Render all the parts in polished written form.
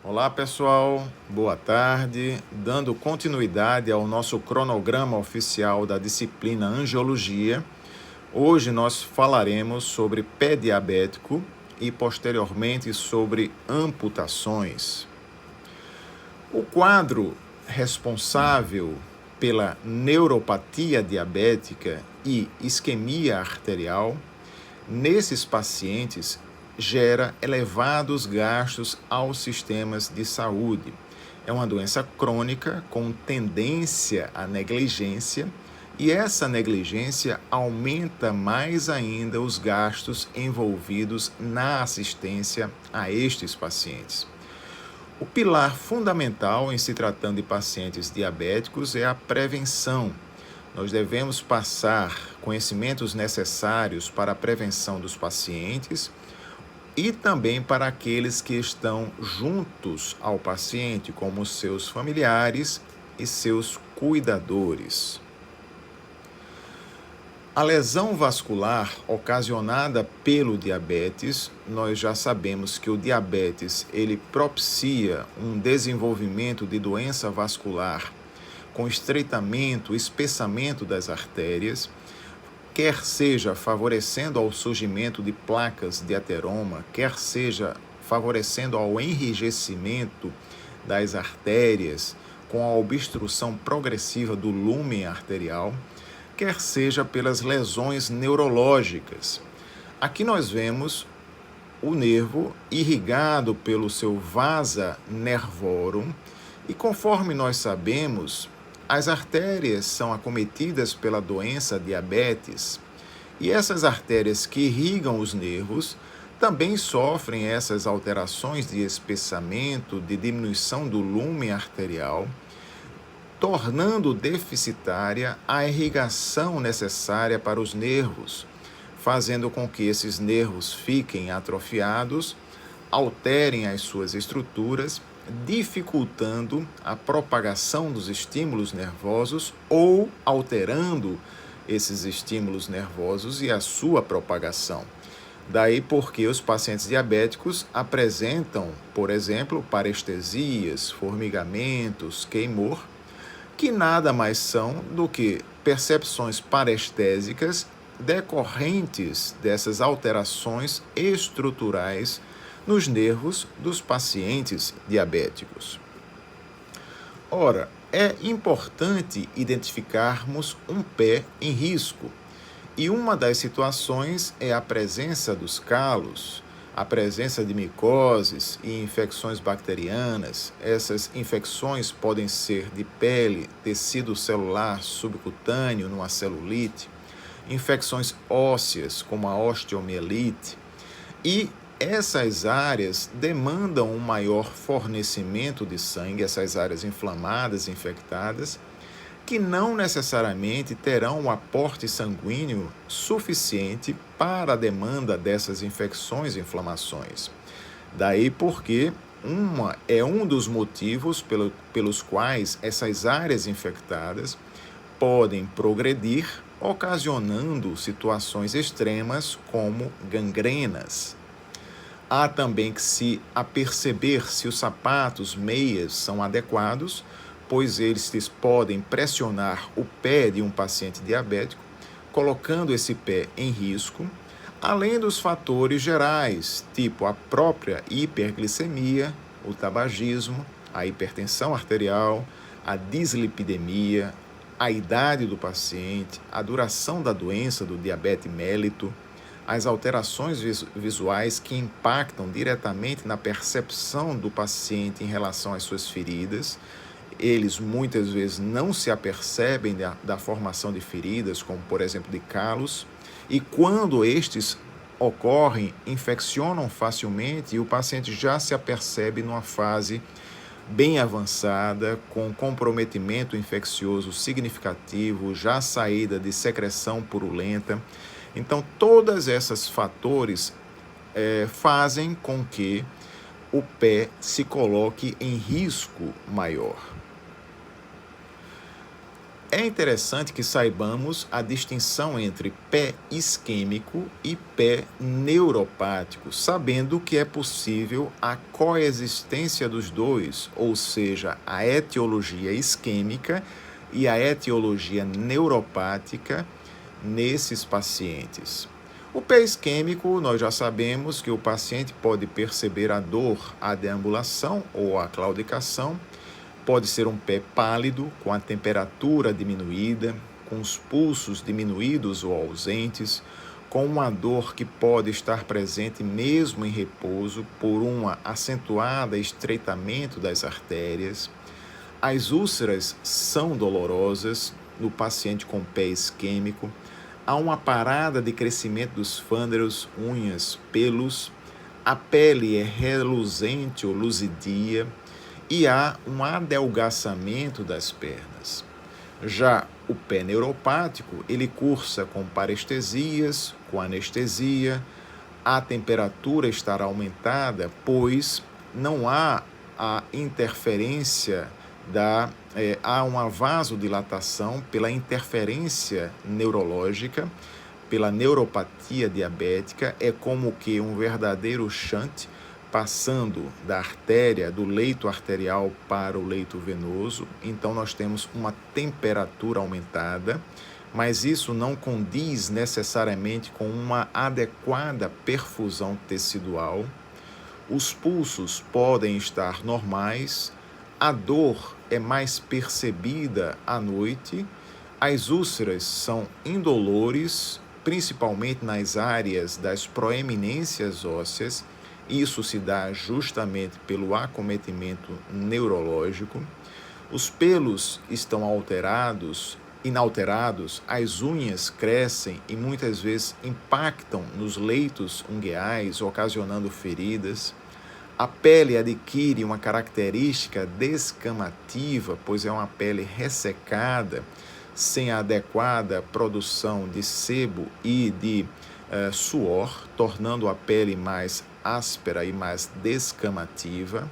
Olá pessoal, boa tarde. Dando continuidade ao nosso cronograma oficial da disciplina Angiologia, hoje nós falaremos sobre pé diabético e posteriormente sobre amputações. O quadro responsável pela neuropatia diabética e isquemia arterial nesses pacientes gera elevados gastos aos sistemas de saúde. É uma doença crônica com tendência à negligência e essa negligência aumenta mais ainda os gastos envolvidos na assistência a estes pacientes. O pilar fundamental em se tratando de pacientes diabéticos é a prevenção. Nós devemos passar conhecimentos necessários para a prevenção dos pacientes e também para aqueles que estão juntos ao paciente, como seus familiares e seus cuidadores. A lesão vascular ocasionada pelo diabetes, nós já sabemos que o diabetes ele propicia um desenvolvimento de doença vascular com estreitamento, espessamento das artérias, quer seja favorecendo ao surgimento de placas de ateroma, quer seja favorecendo ao enrijecimento das artérias com a obstrução progressiva do lúmen arterial, quer seja pelas lesões neurológicas. Aqui nós vemos o nervo irrigado pelo seu vasa nervorum e conforme nós sabemos, as artérias são acometidas pela doença diabetes e essas artérias que irrigam os nervos também sofrem essas alterações de espessamento, de diminuição do lúmen arterial, tornando deficitária a irrigação necessária para os nervos, fazendo com que esses nervos fiquem atrofiados, alterem as suas estruturas, dificultando a propagação dos estímulos nervosos ou alterando esses estímulos nervosos e a sua propagação. Daí porque os pacientes diabéticos apresentam, por exemplo, parestesias, formigamentos, queimor, que nada mais são do que percepções parestésicas decorrentes dessas alterações estruturais nos nervos dos pacientes diabéticos. Ora, é importante identificarmos um pé em risco, e uma das situações é a presença dos calos, a presença de micoses e infecções bacterianas. Essas infecções podem ser de pele, tecido celular subcutâneo, numa celulite, infecções ósseas, como a osteomielite, e essas áreas demandam um maior fornecimento de sangue, essas áreas inflamadas, infectadas, que não necessariamente terão um aporte sanguíneo suficiente para a demanda dessas infecções e inflamações. Daí porque um dos motivos pelos quais essas áreas infectadas podem progredir, ocasionando situações extremas como gangrenas. Há também que se aperceber se os sapatos, meias são adequados, pois eles podem pressionar o pé de um paciente diabético, colocando esse pé em risco, além dos fatores gerais, tipo a própria hiperglicemia, o tabagismo, a hipertensão arterial, a dislipidemia, a idade do paciente, a duração da doença do diabetes mellitus, as alterações visuais que impactam diretamente na percepção do paciente em relação às suas feridas. Eles muitas vezes não se apercebem da formação de feridas, como por exemplo de calos, e quando estes ocorrem, infeccionam facilmente e o paciente já se apercebe numa fase bem avançada, com comprometimento infeccioso significativo, já saída de secreção purulenta. Então, todos esses fatores fazem com que o pé se coloque em risco maior. É interessante que saibamos a distinção entre pé isquêmico e pé neuropático, sabendo que é possível a coexistência dos dois, ou seja, a etiologia isquêmica e a etiologia neuropática nesses pacientes. O pé isquêmico, nós já sabemos que o paciente pode perceber a dor à deambulação ou à claudicação. Pode ser um pé pálido, com a temperatura diminuída, com os pulsos diminuídos ou ausentes, com uma dor que pode estar presente mesmo em repouso por um acentuado estreitamento das artérias. As úlceras são dolorosas no paciente com pé isquêmico. Há uma parada de crescimento dos fânderos, unhas, pelos. A pele é reluzente ou luzidia e há um adelgaçamento das pernas. Já o pé neuropático, ele cursa com parestesias, com anestesia, a temperatura estará aumentada, pois não há a interferência há uma vasodilatação pela interferência neurológica, pela neuropatia diabética, é como que um verdadeiro shunt, passando da artéria, do leito arterial para o leito venoso. Então nós temos uma temperatura aumentada, mas isso não condiz necessariamente com uma adequada perfusão tecidual. Os pulsos podem estar normais, a dor é mais percebida à noite, as úlceras são indolores, principalmente nas áreas das proeminências ósseas. Isso se dá justamente pelo acometimento neurológico. Os pelos estão inalterados, as unhas crescem e muitas vezes impactam nos leitos ungueais, ocasionando feridas. A pele adquire uma característica descamativa, pois é uma pele ressecada, sem a adequada produção de sebo e de suor, tornando a pele mais áspera e mais descamativa.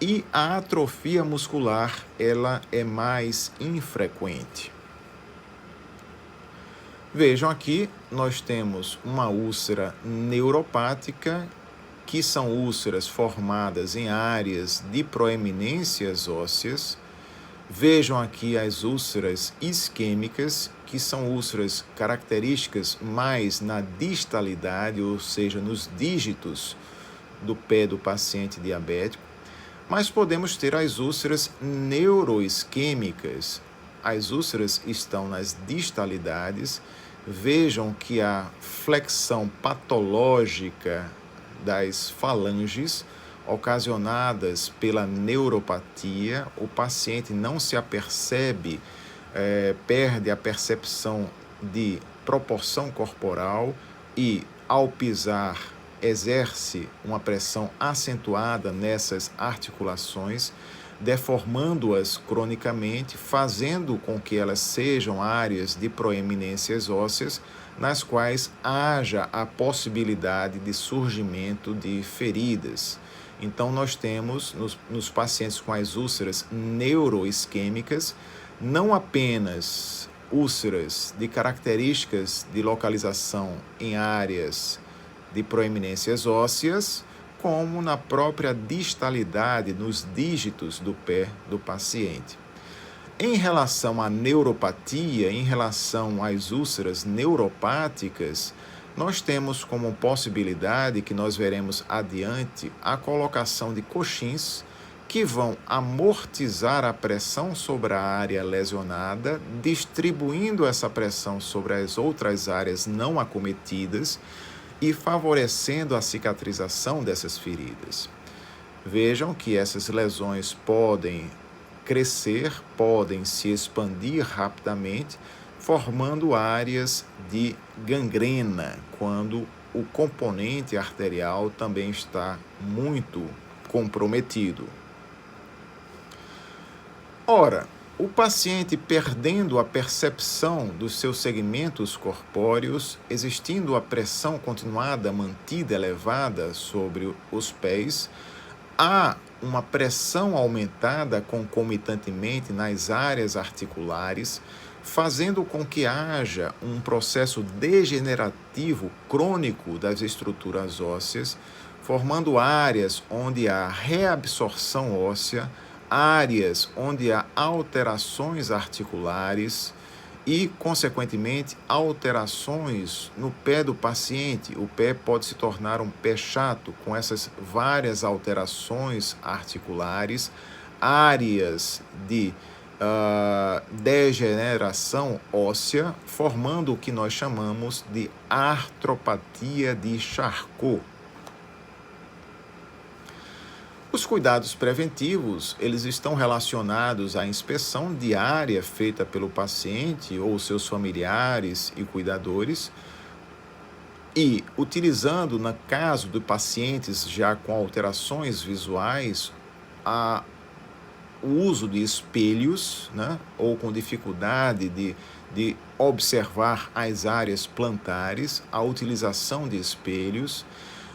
E a atrofia muscular, ela é mais infrequente. Vejam aqui, nós temos uma úlcera neuropática, que são úlceras formadas em áreas de proeminências ósseas. Vejam aqui as úlceras isquêmicas, que são úlceras características mais na distalidade, ou seja, nos dígitos do pé do paciente diabético. Mas podemos ter as úlceras neuroisquêmicas. As úlceras estão nas distalidades. Vejam que a flexão patológica das falanges ocasionadas pela neuropatia, o paciente não se apercebe, perde a percepção de proporção corporal e, ao pisar, exerce uma pressão acentuada nessas articulações, deformando-as cronicamente, fazendo com que elas sejam áreas de proeminências ósseas, nas quais haja a possibilidade de surgimento de feridas. Então, nós temos nos pacientes com as úlceras neuroisquêmicas, não apenas úlceras de características de localização em áreas de proeminências ósseas, como na própria distalidade, nos dígitos do pé do paciente. Em relação à neuropatia, em relação às úlceras neuropáticas, nós temos como possibilidade, que nós veremos adiante, a colocação de coxins que vão amortizar a pressão sobre a área lesionada, distribuindo essa pressão sobre as outras áreas não acometidas e favorecendo a cicatrização dessas feridas. Vejam que essas lesões podem crescer, podem se expandir rapidamente, formando áreas de gangrena, quando o componente arterial também está muito comprometido. Ora, o paciente perdendo a percepção dos seus segmentos corpóreos, existindo a pressão continuada, mantida, elevada sobre os pés, há uma pressão aumentada concomitantemente nas áreas articulares, fazendo com que haja um processo degenerativo crônico das estruturas ósseas, formando áreas onde há reabsorção óssea, áreas onde há alterações articulares e, consequentemente, alterações no pé do paciente. O pé pode se tornar um pé chato, com essas várias alterações articulares, áreas de degeneração óssea, formando o que nós chamamos de artropatia de Charcot. Os cuidados preventivos, eles estão relacionados à inspeção diária feita pelo paciente ou seus familiares e cuidadores e, utilizando, no caso de pacientes já com alterações visuais, o uso de espelhos, né, ou com dificuldade de observar as áreas plantares, a utilização de espelhos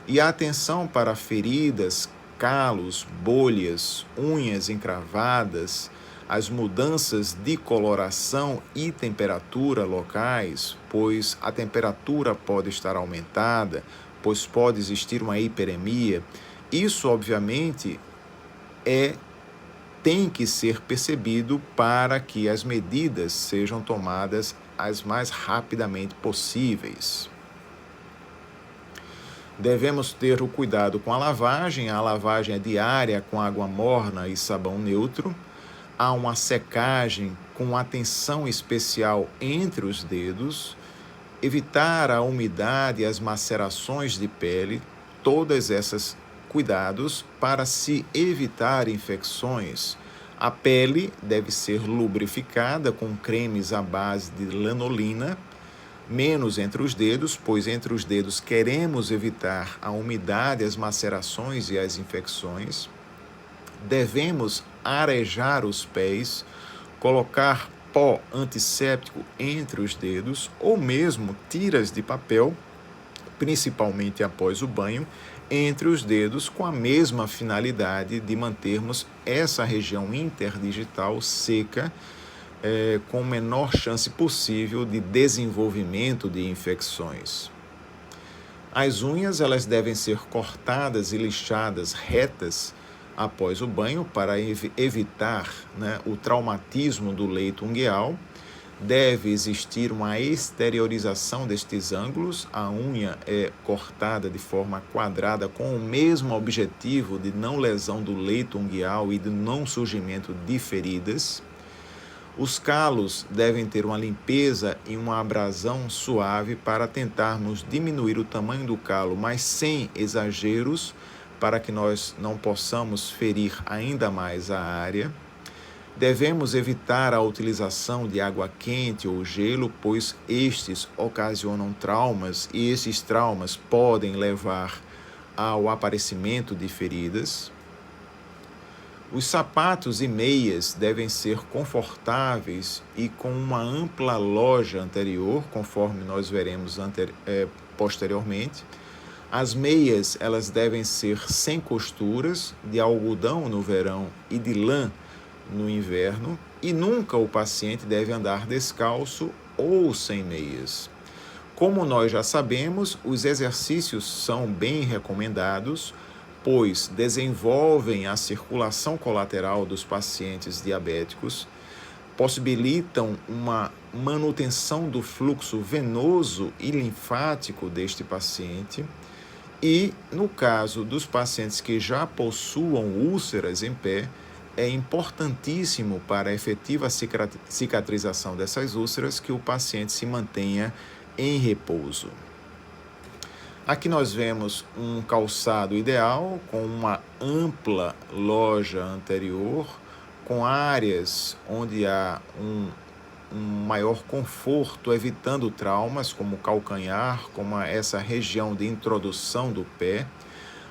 e a atenção para feridas, calos, bolhas, unhas encravadas, as mudanças de coloração e temperatura locais, pois a temperatura pode estar aumentada, pois pode existir uma hiperemia. Isso, obviamente, tem que ser percebido para que as medidas sejam tomadas as mais rapidamente possíveis. Devemos ter o cuidado com a lavagem é diária com água morna e sabão neutro. Há uma secagem com atenção especial entre os dedos, evitar a umidade e as macerações de pele, todas essas cuidados para se evitar infecções. A pele deve ser lubrificada com cremes à base de lanolina, menos entre os dedos, pois entre os dedos queremos evitar a umidade, as macerações e as infecções. Devemos arejar os pés, colocar pó antisséptico entre os dedos ou mesmo tiras de papel, principalmente após o banho, entre os dedos, com a mesma finalidade de mantermos essa região interdigital seca, com a menor chance possível de desenvolvimento de infecções. As unhas, elas devem ser cortadas e lixadas retas após o banho para evitar, o traumatismo do leito ungueal. Deve existir uma exteriorização destes ângulos. A unha é cortada de forma quadrada com o mesmo objetivo de não lesão do leito ungueal e de não surgimento de feridas. Os calos devem ter uma limpeza e uma abrasão suave para tentarmos diminuir o tamanho do calo, mas sem exageros, para que nós não possamos ferir ainda mais a área. Devemos evitar a utilização de água quente ou gelo, pois estes ocasionam traumas e esses traumas podem levar ao aparecimento de feridas. Os sapatos e meias devem ser confortáveis e com uma ampla loja anterior, conforme nós veremos posteriormente. As meias, elas devem ser sem costuras, de algodão no verão e de lã no inverno, e nunca o paciente deve andar descalço ou sem meias. Como nós já sabemos, os exercícios são bem recomendados, pois desenvolvem a circulação colateral dos pacientes diabéticos, possibilitam uma manutenção do fluxo venoso e linfático deste paciente e, no caso dos pacientes que já possuam úlceras em pé, é importantíssimo para a efetiva cicatrização dessas úlceras que o paciente se mantenha em repouso. Aqui nós vemos um calçado ideal com uma ampla loja anterior, com áreas onde há um maior conforto, evitando traumas como o calcanhar, como essa região de introdução do pé.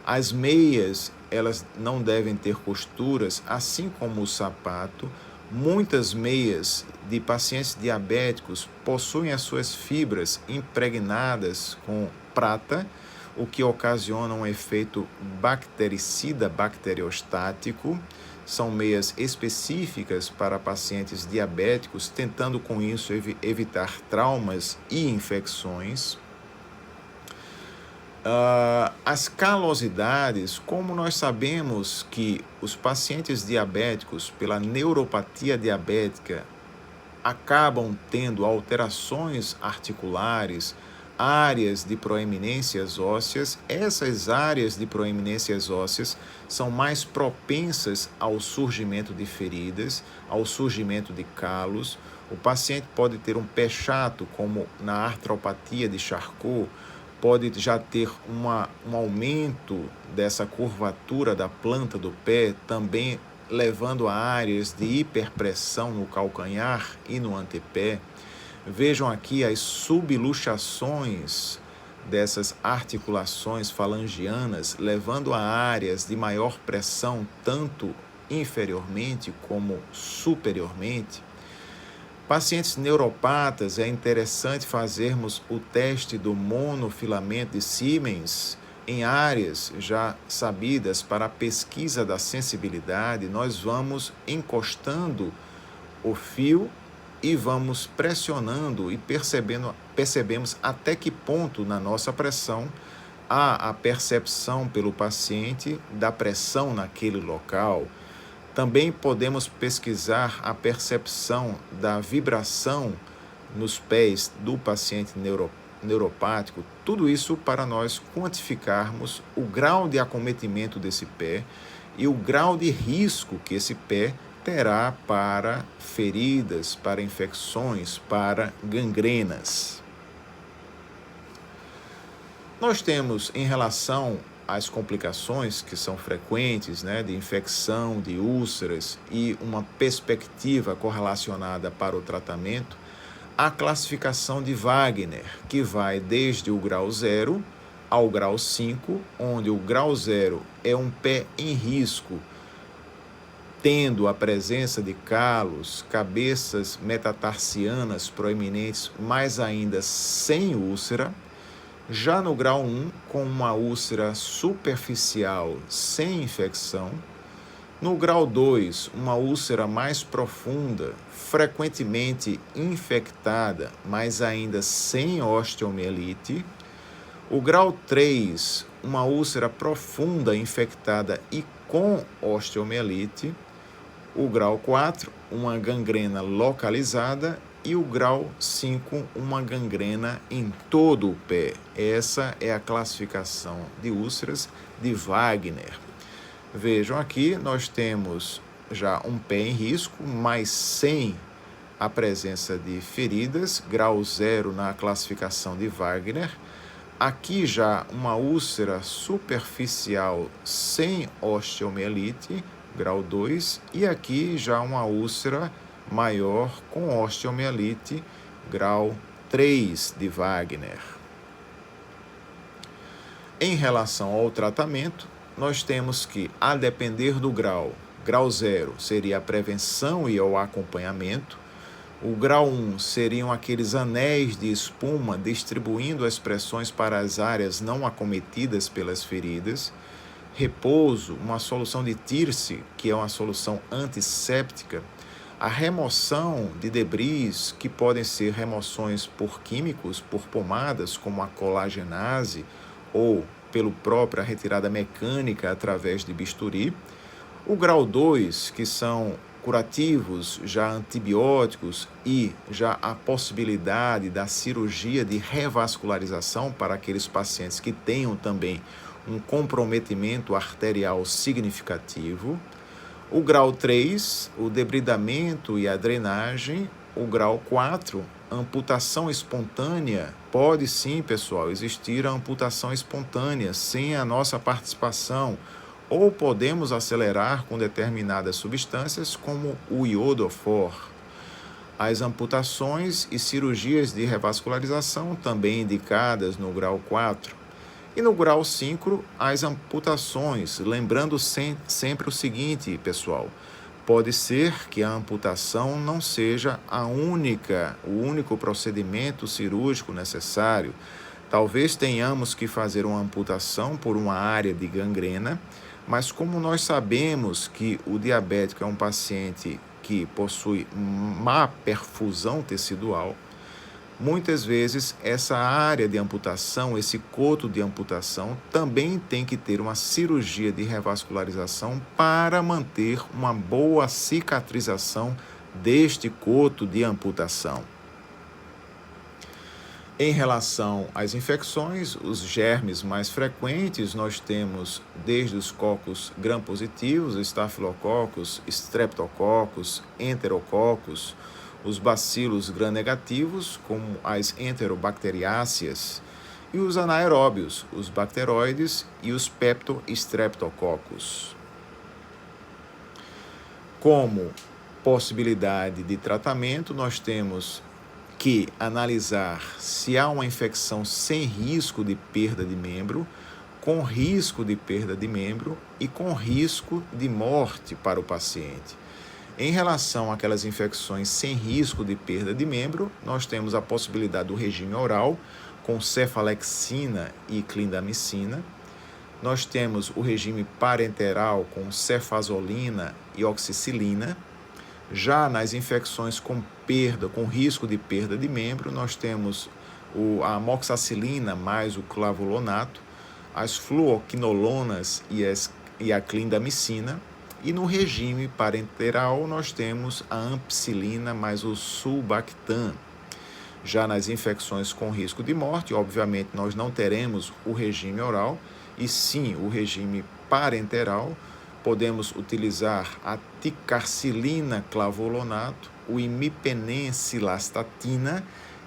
As meias, elas não devem ter costuras, assim como o sapato. Muitas meias de pacientes diabéticos possuem as suas fibras impregnadas com prata, o que ocasiona um efeito bactericida bacteriostático. São meias específicas para pacientes diabéticos, tentando com isso evitar traumas e infecções. As calosidades, como nós sabemos que os pacientes diabéticos, pela neuropatia diabética, acabam tendo alterações articulares, áreas de proeminências ósseas, essas áreas de proeminências ósseas são mais propensas ao surgimento de feridas, ao surgimento de calos. O paciente pode ter um pé chato, como na artropatia de Charcot, pode já ter um aumento dessa curvatura da planta do pé, também levando a áreas de hiperpressão no calcanhar e no antepé. Vejam aqui as subluxações dessas articulações falangianas, levando a áreas de maior pressão, tanto inferiormente como superiormente. Pacientes neuropatas, é interessante fazermos o teste do monofilamento de Siemens em áreas já sabidas para a pesquisa da sensibilidade. Nós vamos encostando o fio e vamos pressionando e percebemos até que ponto na nossa pressão há a percepção pelo paciente da pressão naquele local. Também podemos pesquisar a percepção da vibração nos pés do paciente neuropático, tudo isso para nós quantificarmos o grau de acometimento desse pé e o grau de risco que esse pé terá para feridas, para infecções, para gangrenas. Nós temos, em relação às complicações que são frequentes, de infecção, de úlceras e uma perspectiva correlacionada para o tratamento, a classificação de Wagner, que vai desde o grau 0 ao grau 5, onde o grau 0 é um pé em risco, tendo a presença de calos, cabeças metatarsianas proeminentes, mas ainda sem úlcera. Já no grau 1, com uma úlcera superficial sem infecção. No grau 2, uma úlcera mais profunda, frequentemente infectada, mas ainda sem osteomielite. O grau 3, uma úlcera profunda, infectada e com osteomielite. O grau 4, uma gangrena localizada. E o grau 5, uma gangrena em todo o pé. Essa é a classificação de úlceras de Wagner. Vejam aqui, nós temos já um pé em risco, mas sem a presença de feridas, grau 0 na classificação de Wagner. Aqui já uma úlcera superficial sem osteomielite, grau 2, e aqui já uma úlcera maior com osteomielite, grau 3 de Wagner. Em relação ao tratamento, nós temos que, a depender do grau 0 seria a prevenção e o acompanhamento. O grau 1 seriam aqueles anéis de espuma distribuindo as pressões para as áreas não acometidas pelas feridas. Repouso, uma solução de Tirce, que é uma solução antisséptica. A remoção de debris, que podem ser remoções por químicos, por pomadas, como a colagenase, ou pela própria retirada mecânica através de bisturi. O grau 2, que são curativos, já antibióticos, e já a possibilidade da cirurgia de revascularização para aqueles pacientes que tenham também um comprometimento arterial significativo. O grau 3, o debridamento e a drenagem. O grau 4, amputação espontânea. Pode sim, pessoal, existir a amputação espontânea sem a nossa participação. Ou podemos acelerar com determinadas substâncias, como o iodofor. As amputações e cirurgias de revascularização também indicadas no grau 4. E no grau 5, as amputações, lembrando sempre o seguinte, pessoal, pode ser que a amputação não seja o único procedimento cirúrgico necessário. Talvez tenhamos que fazer uma amputação por uma área de gangrena, mas como nós sabemos que o diabético é um paciente que possui má perfusão tecidual, muitas vezes essa área de amputação, esse coto de amputação, também tem que ter uma cirurgia de revascularização para manter uma boa cicatrização deste coto de amputação. Em relação às infecções, os germes mais frequentes nós temos desde os cocos gram-positivos, estafilococcus, streptococcus, enterococos, os bacilos gram-negativos, como as enterobacteriáceas, e os anaeróbios, os bacteroides e os peptostreptococcus. Como possibilidade de tratamento, nós temos que analisar se há uma infecção sem risco de perda de membro, com risco de perda de membro e com risco de morte para o paciente. Em relação àquelas infecções sem risco de perda de membro, nós temos a possibilidade do regime oral, com cefalexina e clindamicina. Nós temos o regime parenteral com cefazolina e oxicilina. Já nas infecções com risco de perda de membro, nós temos a amoxicilina mais o clavulonato, as fluoquinolonas e a clindamicina. E no regime parenteral, nós temos a ampicilina mais o sulbactam. Já nas infecções com risco de morte, obviamente, nós não teremos o regime oral, e sim o regime parenteral. Podemos utilizar a ticarcilina clavulonato, o imipenem-cilastatina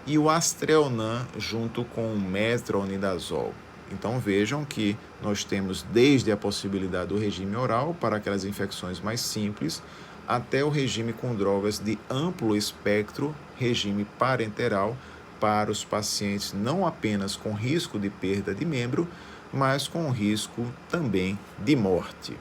e o astreonan junto com o metronidazol. Então vejam que nós temos desde a possibilidade do regime oral para aquelas infecções mais simples, até o regime com drogas de amplo espectro, regime parenteral, para os pacientes não apenas com risco de perda de membro, mas com risco também de morte.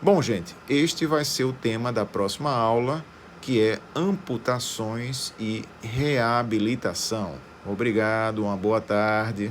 Bom, gente, este vai ser o tema da próxima aula, que é amputações e reabilitação. Obrigado, uma boa tarde.